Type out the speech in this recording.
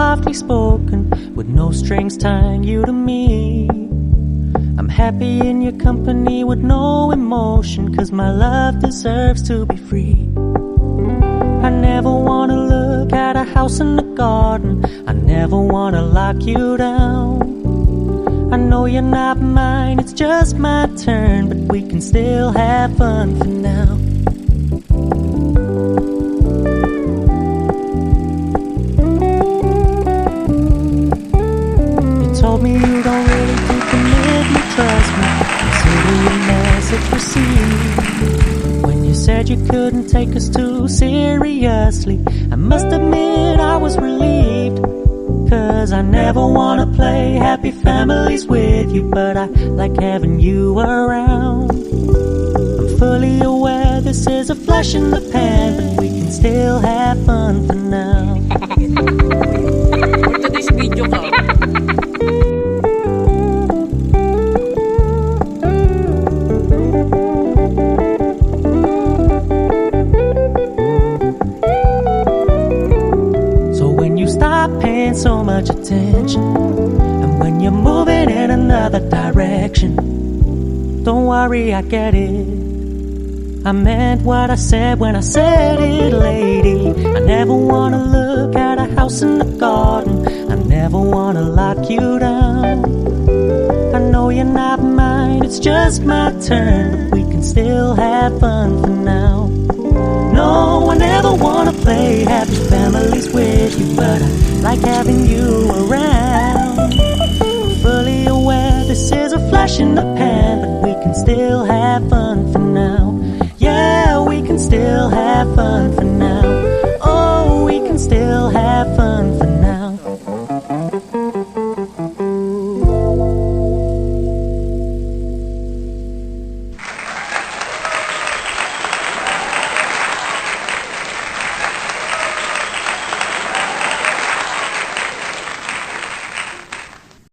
softly spoken, with no strings tying you to me. I'm happy in your company with no emotion, 'cause my love deserves to be free. I never wanna look at a house in the garden, I never wanna lock you down. I know you're not mine, it's just my turn, but we can still have fun for now. You told me you don't really do commitment, trust me, consider your message received. When you said you couldn't take us too seriously, I must admit I was relieved. 'Cause I never wanna play happy families with you, but I like having you around. I'm fully aware this is a flash in the pan, but we can still have fun for now. For today's video ka. Paying so much attention, and when you're moving in another direction, don't worry, I get it. I meant what I said when I said it, lady. I never wanna look at a house in the garden, I never wanna lock you down. I know you're not mine, it's just my turn, but we can still have fun for now. No, I never wanna play happy families with you, but I like having you around. I'm fully aware this is a flash in the pan, but we can still have fun for now. Yeah, we can still have fun for now. Oh, we can still have